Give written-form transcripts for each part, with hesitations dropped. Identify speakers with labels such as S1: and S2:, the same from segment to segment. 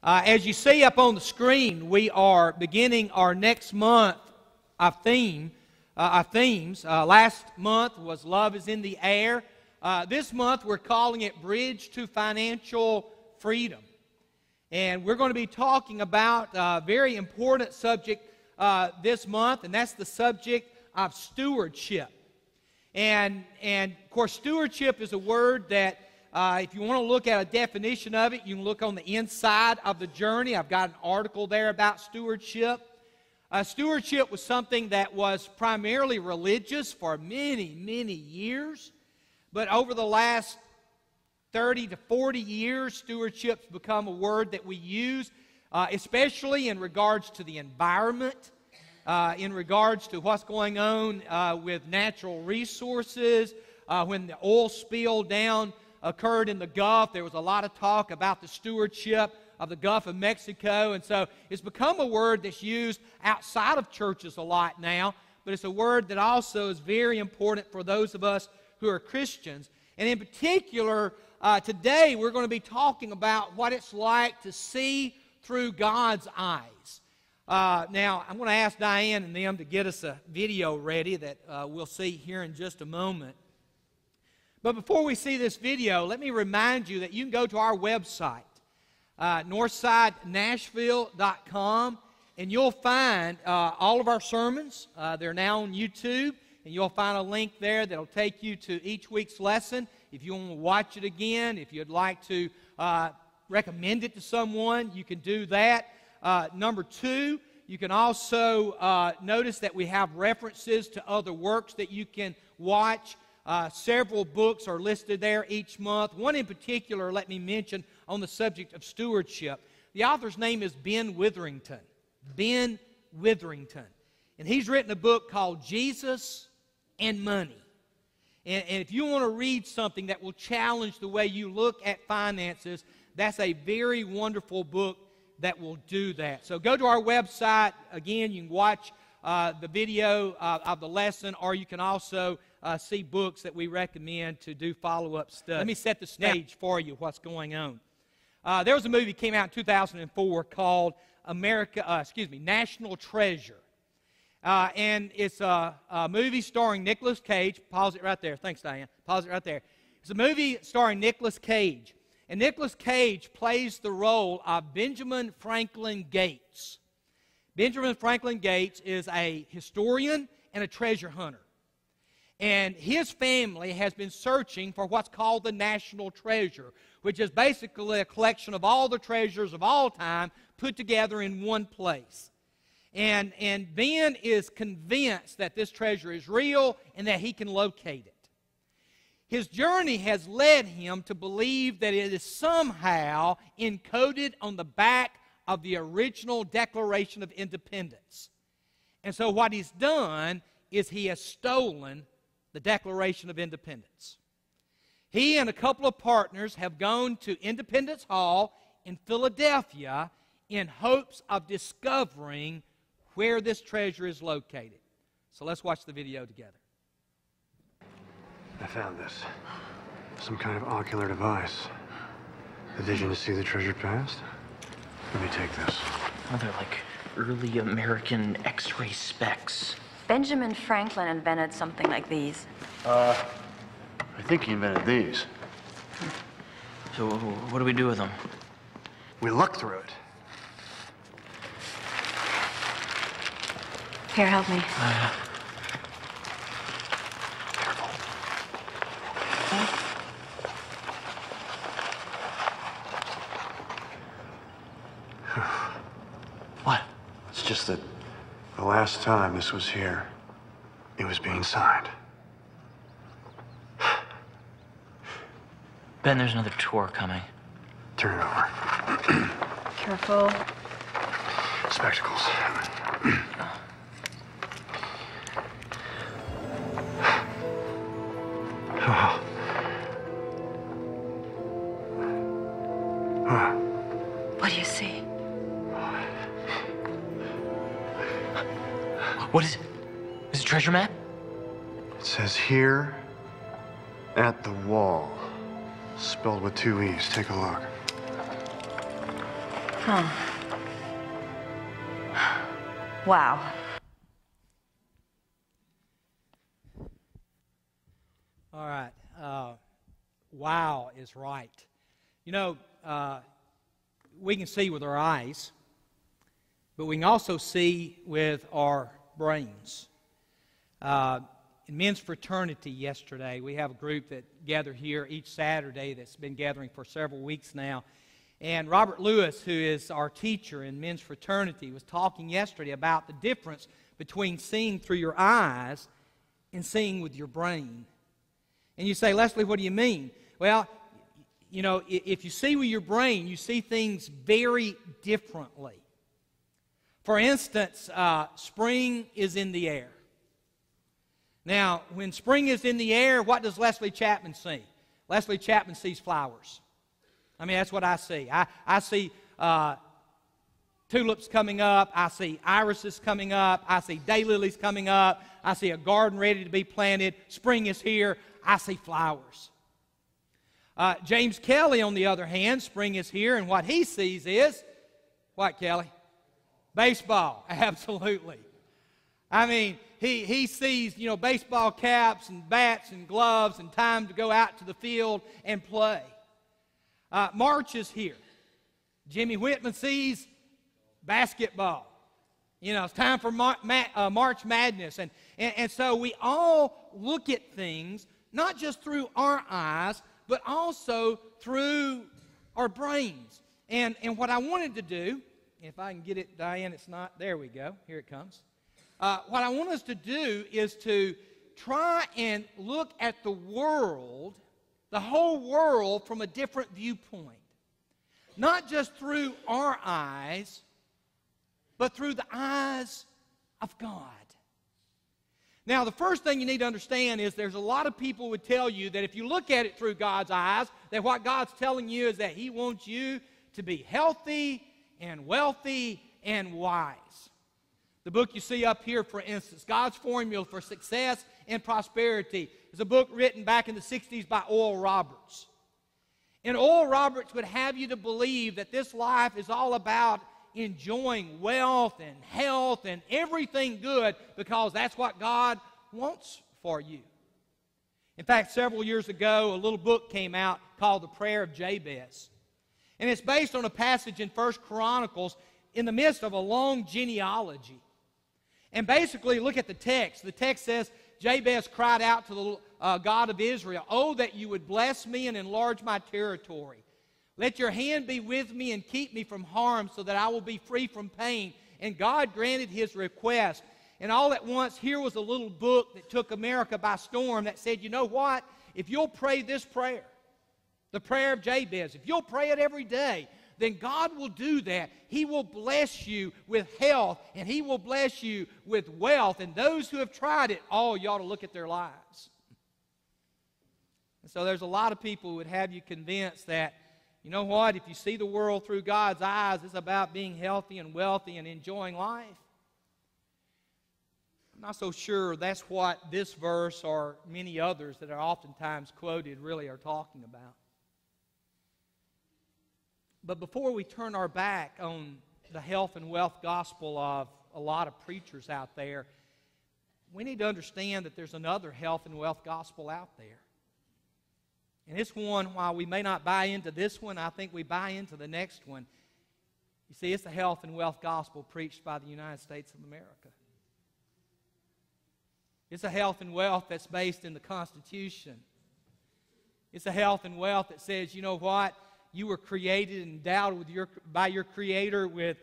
S1: As you see up on the screen, we are beginning our next month of themes. Last month was Love is in the Air. This month we're calling it Bridge to Financial Freedom. And we're going to be talking about a very important subject this month, and that's the subject of stewardship. And of course, stewardship is a word that if you want to look at a definition of it, you can look on the inside of the journey. I've got an article there about stewardship. Stewardship was something that was primarily religious for many, many years. But over the last 30 to 40 years, stewardship's become a word that we use, especially in regards to the environment, in regards to what's going on with natural resources. When the oil spill down occurred in the Gulf, there was a lot of talk about the stewardship of the Gulf of Mexico, and so it's become a word that's used outside of churches a lot now, but it's a word that also is very important for those of us who are Christians. And in particular, today we're going to be talking about what it's like to see through God's eyes. Now, I'm going to ask Diane and them to get us a video ready that we'll see here in just a moment. But before we see this video, let me remind you that you can go to our website, northsidenashville.com, and you'll find all of our sermons. They're now on YouTube, and you'll find a link there that'll take you to each week's lesson. If you want to watch it again, if you'd like to recommend it to someone, you can do that. Number two, you can also notice that we have references to other works that you can watch. Several books are listed there each month. One in particular, let me mention, on the subject of stewardship. The author's name is Ben Witherington. Ben Witherington. And he's written a book called Jesus and Money. And if you want to read something that will challenge the way you look at finances, that's a very wonderful book that will do that. So go to our website. Again, you can watch the video of the lesson, or you can also see books that we recommend to do follow-up study. Let me set the stage for you, what's going on. There was a movie that came out in 2004 called National Treasure. And it's a movie starring Nicolas Cage. Pause it right there. Thanks, Diane. Pause it right there. It's a movie starring Nicolas Cage. And Nicolas Cage plays the role of Benjamin Franklin Gates. Benjamin Franklin Gates is a historian and a treasure hunter. And his family has been searching for what's called the National Treasure, which is basically a collection of all the treasures of all time put together in one place. And Ben is convinced that this treasure is real and that he can locate it. His journey has led him to believe that it is somehow encoded on the back of the original Declaration of Independence. And so what he's done is he has stolen the Declaration of Independence. He and a couple of partners have gone to Independence Hall in Philadelphia in hopes of discovering where this treasure is located. So let's watch the video together.
S2: I found this. Some kind of ocular device. The vision to see the treasure past? Let me take this.
S3: Oh, they're like early American X-ray specs.
S4: Benjamin Franklin invented something like these.
S2: I think he invented these.
S3: So what do we do with them?
S2: We look through it.
S4: Here, help me.
S3: What?
S2: It's just that the last time this was here, it was being signed.
S3: Ben, there's another tour coming.
S2: Turn it over.
S4: Careful.
S2: Spectacles.
S4: What do you see?
S3: What is it? Is it a treasure map?
S2: It says here at the wall. Spelled with 2 E's. Take a look.
S4: Wow.
S1: All right. Wow is right. You know, we can see with our eyes, but we can also see with our brains. In men's fraternity yesterday, we have a group that gather here each Saturday that's been gathering for several weeks now. And Robert Lewis, who is our teacher in men's fraternity, was talking yesterday about the difference between seeing through your eyes and seeing with your brain. And you say, Leslie, what do you mean? Well, you know, if you see with your brain, you see things very differently. For instance, spring is in the air. Now, when spring is in the air, what does Leslie Chapman see? Leslie Chapman sees flowers. I mean, that's what I see. I see tulips coming up. I see irises coming up. I see daylilies coming up. I see a garden ready to be planted. Spring is here. I see flowers. James Kelly, on the other hand, spring is here, and what he sees is, what, Kelly? Baseball, absolutely. I mean, he sees, you know, baseball caps and bats and gloves and time to go out to the field and play. March is here. Jimmy Whitman sees basketball. You know, it's time for March Madness. And so we all look at things, not just through our eyes, but also through our brains. And what I wanted to do, if I can get it, Diane, it's not, there we go, here it comes. What I want us to do is to try and look at the world, the whole world, from a different viewpoint. Not just through our eyes, but through the eyes of God. Now, the first thing you need to understand is there's a lot of people who would tell you that if you look at it through God's eyes, that what God's telling you is that He wants you to be healthy and wealthy and wise. The book you see up here, for instance, God's Formula for Success and Prosperity, is a book written back in the 60s by Oral Roberts. And Oral Roberts would have you to believe that this life is all about enjoying wealth and health and everything good because that's what God wants for you. In fact, several years ago, a little book came out called The Prayer of Jabez. And it's based on a passage in 1 Chronicles in the midst of a long genealogy. And basically, look at the text. The text says, Jabez cried out to the God of Israel, "Oh, that you would bless me and enlarge my territory. Let your hand be with me and keep me from harm so that I will be free from pain." And God granted his request. And all at once, here was a little book that took America by storm that said, you know what? If you'll pray this prayer, the prayer of Jabez, if you'll pray it every day, then God will do that. He will bless you with health, and He will bless you with wealth. And those who have tried it, oh, you ought to look at their lives. And so there's a lot of people who would have you convinced that, you know what, if you see the world through God's eyes, it's about being healthy and wealthy and enjoying life. I'm not so sure that's what this verse or many others that are oftentimes quoted really are talking about. But before we turn our back on the health and wealth gospel of a lot of preachers out there, we need to understand that there's another health and wealth gospel out there. And this one, while we may not buy into this one, I think we buy into the next one. You see, it's the health and wealth gospel preached by the United States of America. It's a health and wealth that's based in the Constitution. It's a health and wealth that says, you know what? You were created and endowed with by your Creator with,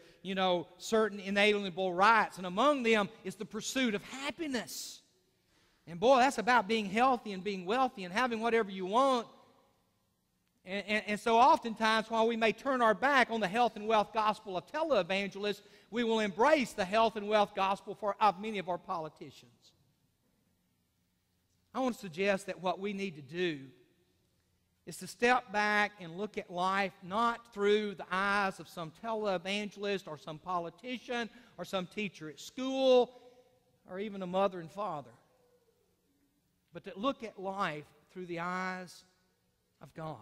S1: certain inalienable rights. And among them is the pursuit of happiness. And boy, that's about being healthy and being wealthy and having whatever you want. And so oftentimes, while we may turn our back on the health and wealth gospel of televangelists, we will embrace the health and wealth gospel of many of our politicians. I want to suggest that what we need to do is to step back and look at life not through the eyes of some televangelist or some politician or some teacher at school or even a mother and father, but to look at life through the eyes of God.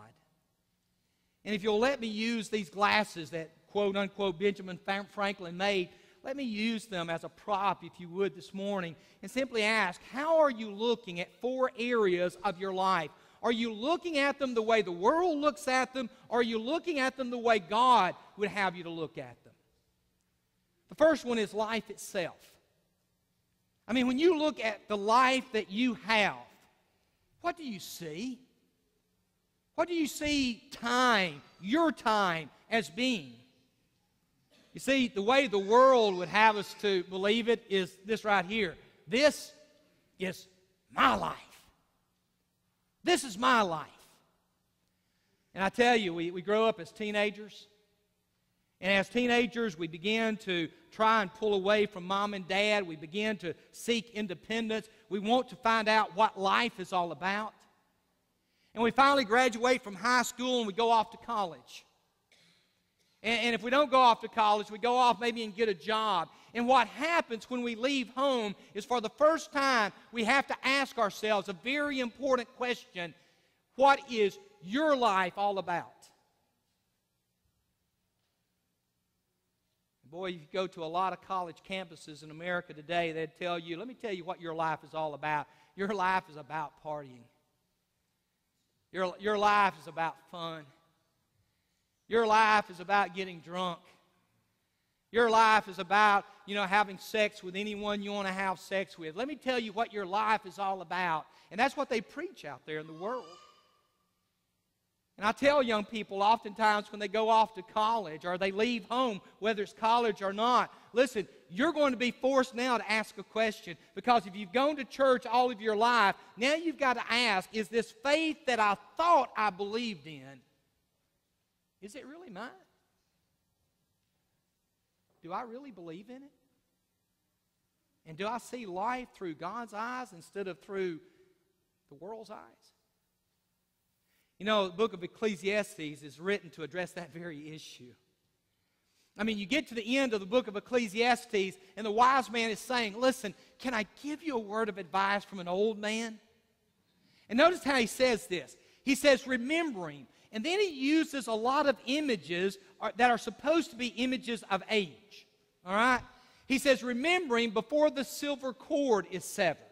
S1: And if you'll let me use these glasses that quote-unquote Benjamin Franklin made, let me use them as a prop, if you would, this morning, and simply ask, how are you looking at 4 areas of your life? Are you looking at them the way the world looks at them, or are you looking at them the way God would have you to look at them? The first one is life itself. I mean, when you look at the life that you have, what do you see? What do you see time, your time, as being? You see, the way the world would have us to believe it is this right here. This is my life. This is my life. And I tell you, we grow up as teenagers. And as teenagers, we begin to try and pull away from mom and dad. We begin to seek independence. We want to find out what life is all about. And we finally graduate from high school and we go off to college. And if we don't go off to college, we go off maybe and get a job. And what happens when we leave home is for the first time, we have to ask ourselves a very important question. What is your life all about? Boy, you go to a lot of college campuses in America today, they'd tell you, let me tell you what your life is all about. Your life is about partying. Your life is about fun. Your life is about getting drunk. Your life is about, having sex with anyone you want to have sex with. Let me tell you what your life is all about. And that's what they preach out there in the world. And I tell young people oftentimes when they go off to college or they leave home, whether it's college or not, listen, you're going to be forced now to ask a question, because if you've gone to church all of your life, now you've got to ask, is this faith that I thought I believed in, is it really mine? Do I really believe in it? And do I see life through God's eyes instead of through the world's eyes? The book of Ecclesiastes is written to address that very issue. I mean, you get to the end of the book of Ecclesiastes, and the wise man is saying, listen, can I give you a word of advice from an old man? And notice how he says this. He says, remembering. And then he uses a lot of images that are supposed to be images of age. All right? He says, remembering before the silver cord is severed,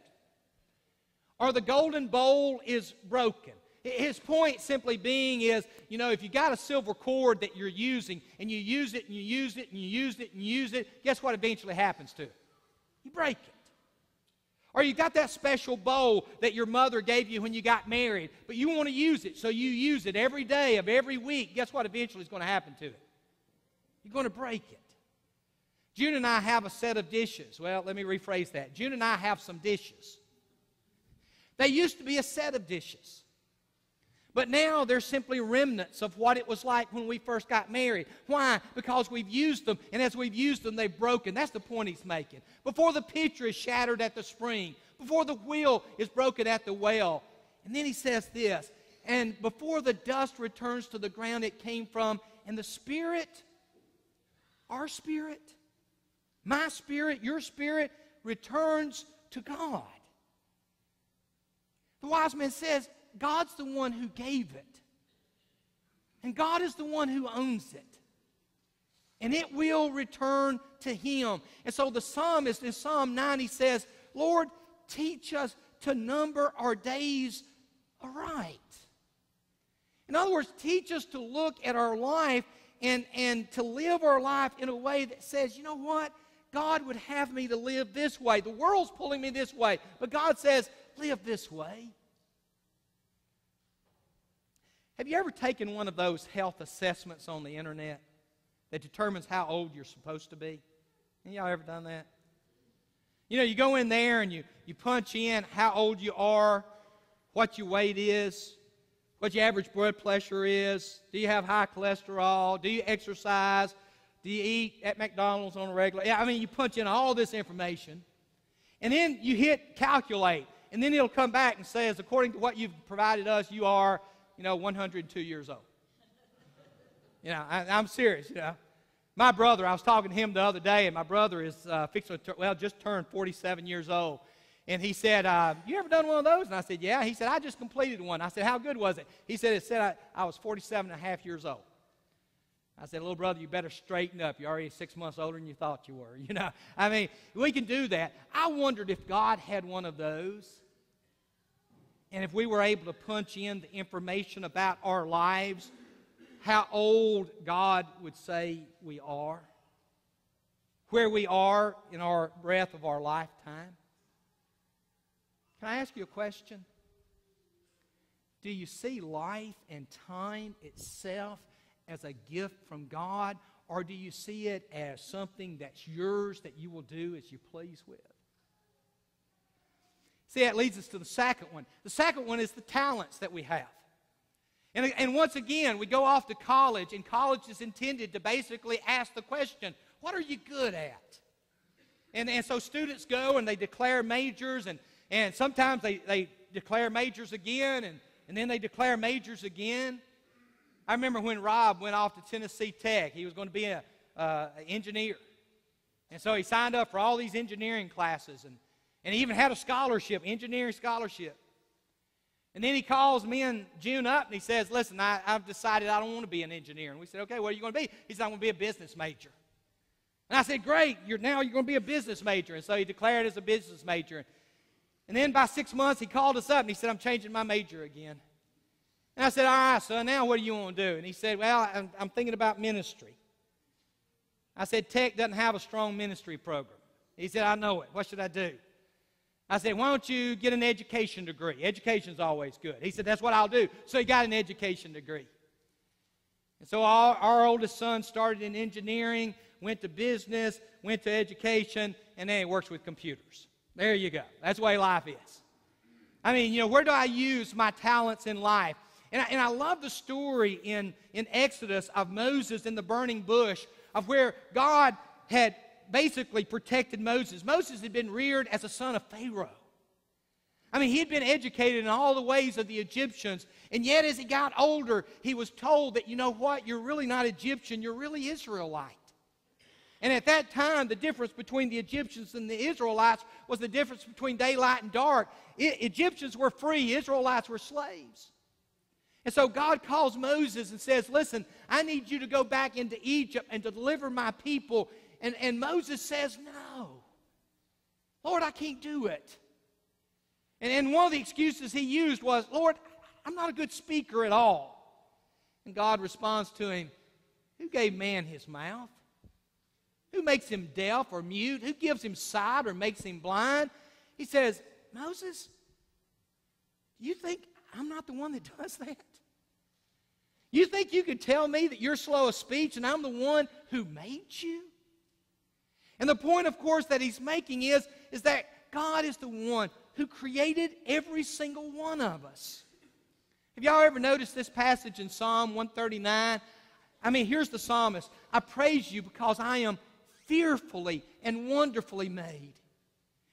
S1: or the golden bowl is broken. His point simply being is, if you got a silver cord that you're using, and you use it, and you use it, and you use it, and you use it, guess what eventually happens to it? You break it. Or you got that special bowl that your mother gave you when you got married, but you want to use it, so you use it every day of every week. Guess what eventually is going to happen to it? You're going to break it. June and I have a set of dishes. Well, let me rephrase that. June and I have some dishes. They used to be a set of dishes. But now they're simply remnants of what it was like when we first got married. Why? Because we've used them, and as we've used them, they've broken. That's the point he's making. Before the pitcher is shattered at the spring, before the wheel is broken at the well. And then he says this, and before the dust returns to the ground it came from, and the spirit, our spirit, my spirit, your spirit, returns to God. The wise man says, God's the one who gave it. And God is the one who owns it. And it will return to Him. And so the psalmist in Psalm 90 says, Lord, teach us to number our days aright. In other words, teach us to look at our life and to live our life in a way that says, you know what? God would have me to live this way. The world's pulling me this way. But God says, live this way. Have you ever taken one of those health assessments on the internet that determines how old you're supposed to be? Have y'all ever done that? You go in there and you punch in how old you are, what your weight is, what your average blood pressure is, do you have high cholesterol, do you exercise, do you eat at McDonald's on a regular? You punch in all this information, and then you hit calculate, and then it'll come back and says, according to what you've provided us, you are 102 years old. I'm serious. My brother, I was talking to him the other day, and my brother is just turned 47 years old. And he said, you ever done one of those? And I said, yeah. He said, I just completed one. I said, how good was it? He said, I was 47 and a half years old. I said, little brother, you better straighten up. You're already 6 months older than you thought you were. You know, I mean, we can do that. I wondered if God had one of those, and if we were able to punch in the information about our lives, how old God would say we are, where we are in our breath of our lifetime. Can I ask you a question? Do you see life and time itself as a gift from God, or do you see it as something that's yours that you will do as you please with? See, that leads us to the second one. The second one is the talents that we have. And once again, we go off to college, and college is intended to basically ask the question, what are you good at? And so students go and they declare majors, and sometimes they declare majors again, and then they declare majors again. I remember when Rob went off to Tennessee Tech, he was going to be an engineer. And so he signed up for all these engineering classes, and he even had a scholarship, engineering scholarship. And then he calls me and June up, and he says, listen, I've decided I don't want to be an engineer. And we said, okay, what are you going to be? He said, I'm going to be a business major. And I said, great, you're going to be a business major. And so he declared as a business major. And then by 6 months, he called us up, and he said, I'm changing my major again. And I said, all right, son, now what do you want to do? And he said, well, I'm thinking about ministry. I said, Tech doesn't have a strong ministry program. He said, I know it. What should I do? I said, why don't you get an education degree? Education's always good. He said, that's what I'll do. So he got an education degree. And so our oldest son started in engineering, went to business, went to education, and then he works with computers. There you go. That's the way life is. I mean, where do I use my talents in life? And I love the story in Exodus of Moses in the burning bush, of where God had basically protected Moses. Moses had been reared as a son of Pharaoh. I mean, he had been educated in all the ways of the Egyptians, and yet as he got older, he was told that, you know what, you're really not Egyptian, you're really Israelite. And at that time, the difference between the Egyptians and the Israelites was the difference between daylight and dark. Egyptians were free, Israelites were slaves. And so God calls Moses and says, listen, I need you to go back into Egypt and to deliver my people. And Moses says, no. Lord, I can't do it. And one of the excuses he used was, Lord, I'm not a good speaker at all. And God responds to him, who gave man his mouth? Who makes him deaf or mute? Who gives him sight or makes him blind? He says, Moses, do you think I'm not the one that does that? You think you could tell me that you're slow of speech and I'm the one who made you? And the point, of course, that he's making is that God is the one who created every single one of us. Have y'all ever noticed this passage in Psalm 139? I mean, here's the psalmist. I praise you because I am fearfully and wonderfully made.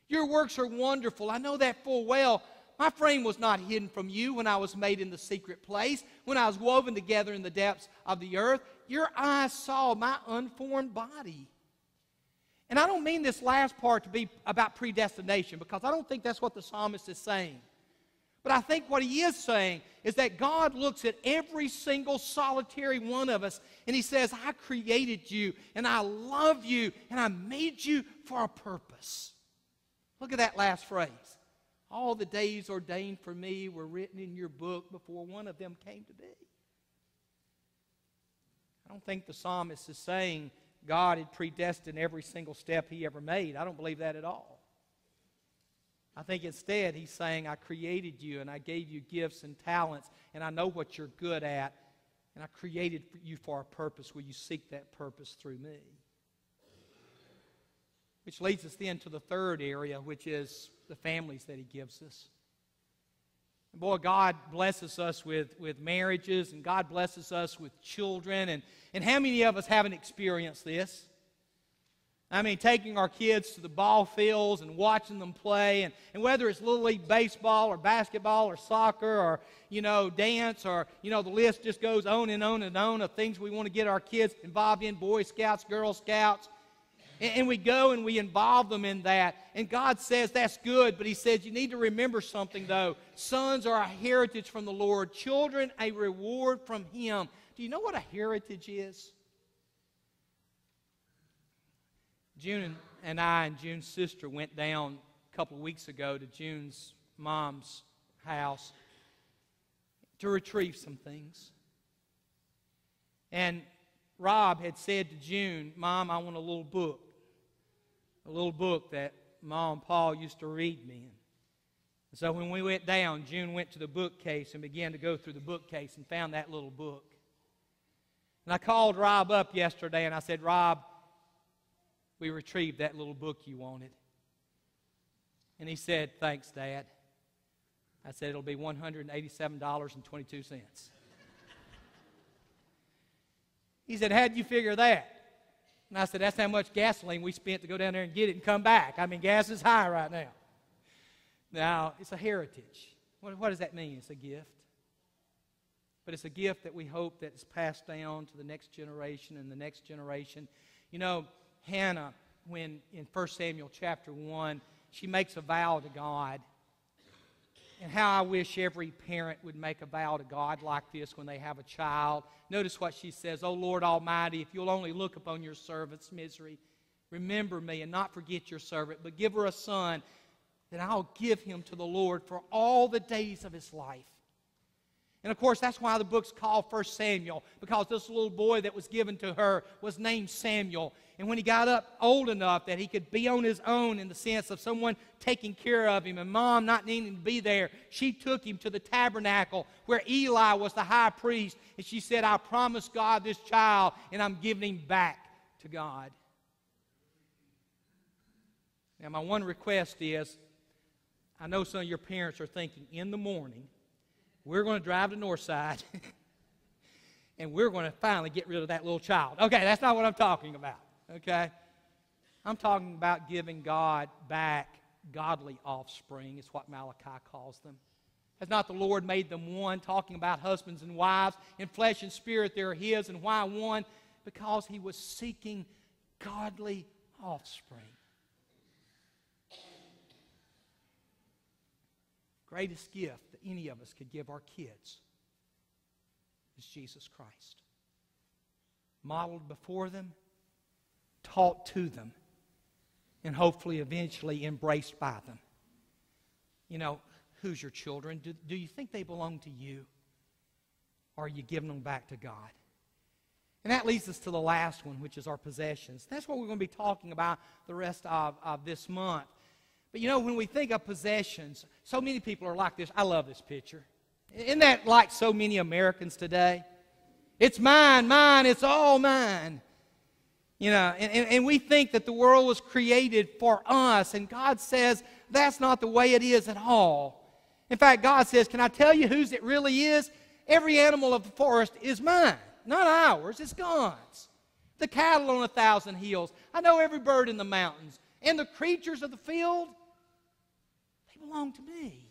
S1: Your works are wonderful. I know that full well. My frame was not hidden from you when I was made in the secret place, when I was woven together in the depths of the earth. Your eyes saw my unformed body. And I don't mean this last part to be about predestination, because I don't think that's what the psalmist is saying. But I think what he is saying is that God looks at every single solitary one of us, and he says, I created you, and I love you, and I made you for a purpose. Look at that last phrase. All the days ordained for me were written in your book before one of them came to be. I don't think the psalmist is saying God had predestined every single step he ever made. I don't believe that at all. I think instead he's saying, I created you and I gave you gifts and talents, and I know what you're good at, and I created you for a purpose. Will you seek that purpose through me? Which leads us then to the third area, which is the families that he gives us. And boy, God blesses us with marriages, and God blesses us with children. And how many of us haven't experienced this? I mean, taking our kids to the ball fields and watching them play, and whether it's Little League baseball or basketball or soccer or, dance or, the list just goes on and on and on of things we want to get our kids involved in, Boy Scouts, Girl Scouts. And we go and we involve them in that. And God says that's good, but he says you need to remember something, though. Sons are a heritage from the Lord. Children, a reward from him. Do you know what a heritage is? June and I and June's sister went down a couple of weeks ago to June's mom's house to retrieve some things. And Rob had said to June, "Mom, I want a little book that Mom and Paul used to read me in." And so when we went down, June went to the bookcase and began to go through the bookcase and found that little book. And I called Rob up yesterday and I said, "Rob, we retrieved that little book you wanted." And he said, "Thanks, Dad." I said, "It'll be $187.22. He said, "How'd you figure that?" And I said, "That's how much gasoline we spent to go down there and get it and come back. I mean, gas is high right now." Now, it's a heritage. What does that mean? It's a gift. But it's a gift that we hope that is passed down to the next generation and the next generation. You know, Hannah, when in 1 Samuel chapter 1, she makes a vow to God. And how I wish every parent would make a vow to God like this when they have a child. Notice what she says, "O Lord Almighty, if you'll only look upon your servant's misery, remember me and not forget your servant, but give her a son, then I'll give him to the Lord for all the days of his life." And of course, that's why the book's called 1 Samuel, because this little boy that was given to her was named Samuel. And when he got up old enough that he could be on his own in the sense of someone taking care of him and Mom not needing to be there, she took him to the tabernacle where Eli was the high priest. And she said, "I promised God this child, and I'm giving him back to God." Now, my one request is, I know some of your parents are thinking, in the morning, we're going to drive to Northside, and we're going to finally get rid of that little child. Okay, that's not what I'm talking about, okay? I'm talking about giving God back godly offspring, is what Malachi calls them. Has not the Lord made them one, talking about husbands and wives? In flesh and spirit they're His, and why one? Because He was seeking godly offspring. Greatest gift that any of us could give our kids is Jesus Christ. Modeled before them, taught to them, and hopefully eventually embraced by them. You know, who's your children? Do you think they belong to you? Or are you giving them back to God? And that leads us to the last one, which is our possessions. That's what we're going to be talking about the rest of this month. But you know, when we think of possessions, so many people are like this. I love this picture. Isn't that like so many Americans today? It's mine, mine, it's all mine. You know, and we think that the world was created for us, and God says that's not the way it is at all. In fact, God says, "Can I tell you whose it really is? Every animal of the forest is mine, not ours, it's God's. The cattle on 1,000 hills. I know every bird in the mountains. And the creatures of the field, they belong to me."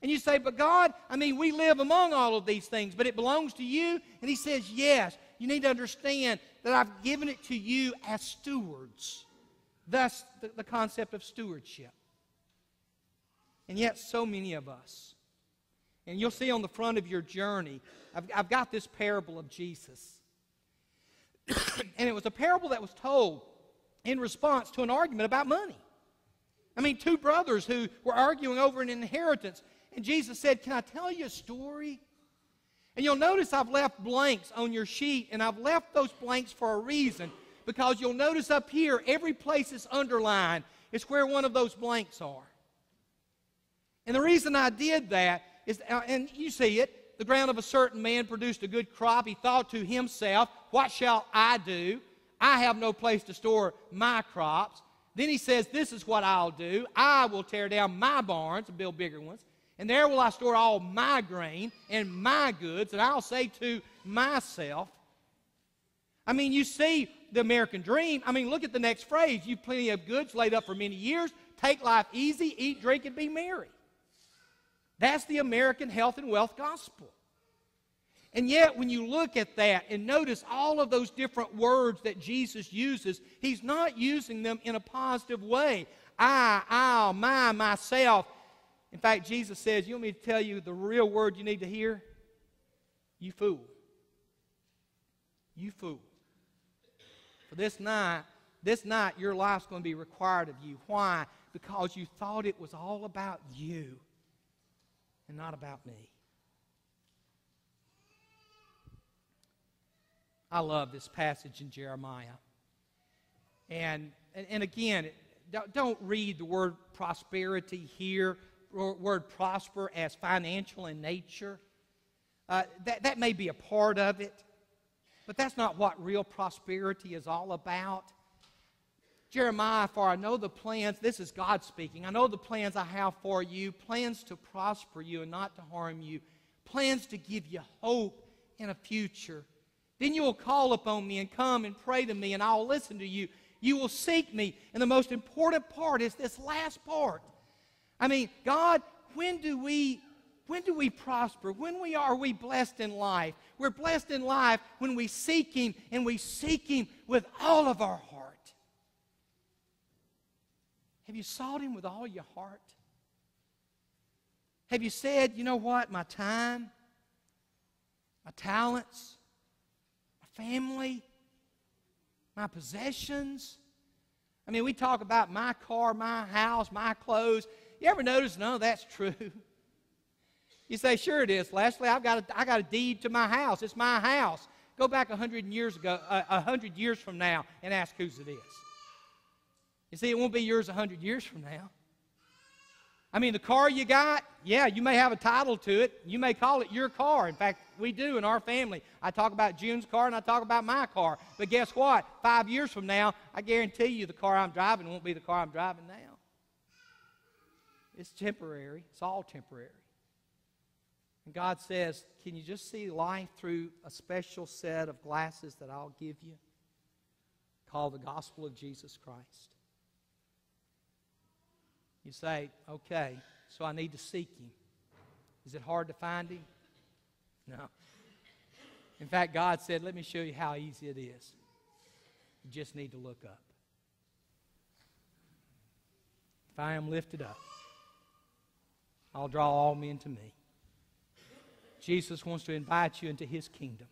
S1: And you say, "But God, I mean, we live among all of these things, but it belongs to you?" And He says, "Yes. You need to understand that I've given it to you as stewards." Thus, the concept of stewardship. And yet, so many of us, and you'll see on the front of your journey, I've got this parable of Jesus. And it was a parable that was told in response to an argument about money. I mean, two brothers who were arguing over an inheritance. And Jesus said, "Can I tell you a story?" And you'll notice I've left blanks on your sheet, and I've left those blanks for a reason, because you'll notice up here, every place is underlined. It's where one of those blanks are. And the reason I did that is, and you see it, the ground of a certain man produced a good crop. He thought to himself, "What shall I do? I have no place to store my crops." Then he says, "This is what I'll do. I will tear down my barns and build bigger ones. And there will I store all my grain and my goods. And I'll say to myself," I mean, you see the American dream. I mean, look at the next phrase. "You've plenty of goods laid up for many years. Take life easy, eat, drink, and be merry." That's the American health and wealth gospel. And yet, when you look at that and notice all of those different words that Jesus uses, He's not using them in a positive way. I, I'll, my, myself. In fact, Jesus says, "You want me to tell you the real word you need to hear? You fool. You fool. For this night this night your life's going to be required of you. Why? Because you thought it was all about you and not about me. I love this passage in Jeremiah. And again, don't read the word prosperity here, or word prosper, as financial in nature. That may be a part of it, but that's not what real prosperity is all about. Jeremiah, for I know the plans, this is God speaking, I know the plans I have for you, plans to prosper you and not to harm you, plans to give you hope and a future. Then you will call upon me and come and pray to me, and I will listen to you. You will seek me. And the most important part is this last part. I mean, God, when do we prosper? When are we blessed in life? We're blessed in life when we seek Him, and we seek Him with all of our heart. Have you sought Him with all your heart? Have you said, you know what, my time, my talents, my family, my possessions? I mean, we talk about my car, my house, my clothes. You ever notice none of that's true? You say, sure it is, Leslie. I got a deed to my house. It's my house. Go back 100 years ago, 100 years from now, and ask whose it is. You see, it won't be yours 100 years from now. I mean, the car you got, yeah, you may have a title to it. You may call it your car. In fact, we do in our family. I talk about June's car and I talk about my car. But guess what? 5 years from now, I guarantee you the car I'm driving won't be the car I'm driving now. It's temporary. It's all temporary. And God says, can you just see life through a special set of glasses that I'll give you, called the gospel of Jesus Christ? You say, okay, so I need to seek Him. Is it hard to find Him? No. In fact, God said, let me show you how easy it is. You just need to look up. If I am lifted up, I'll draw all men to me. Jesus wants to invite you into His kingdom.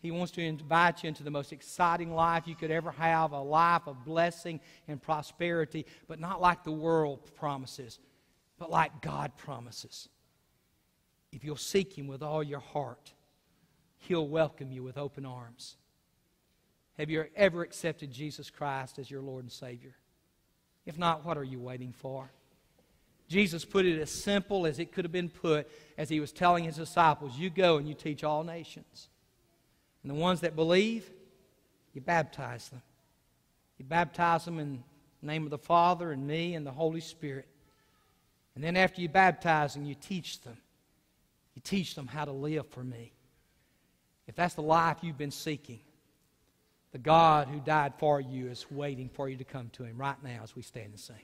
S1: He wants to invite you into the most exciting life you could ever have, a life of blessing and prosperity, but not like the world promises, but like God promises. If you'll seek Him with all your heart, He'll welcome you with open arms. Have you ever accepted Jesus Christ as your Lord and Savior? If not, what are you waiting for? Jesus put it as simple as it could have been put as He was telling His disciples, you go and you teach all nations. And the ones that believe, you baptize them. You baptize them in the name of the Father and me and the Holy Spirit. And then after you baptize them, you teach them. You teach them how to live for me. If that's the life you've been seeking, the God who died for you is waiting for you to come to Him right now as we stand and sing.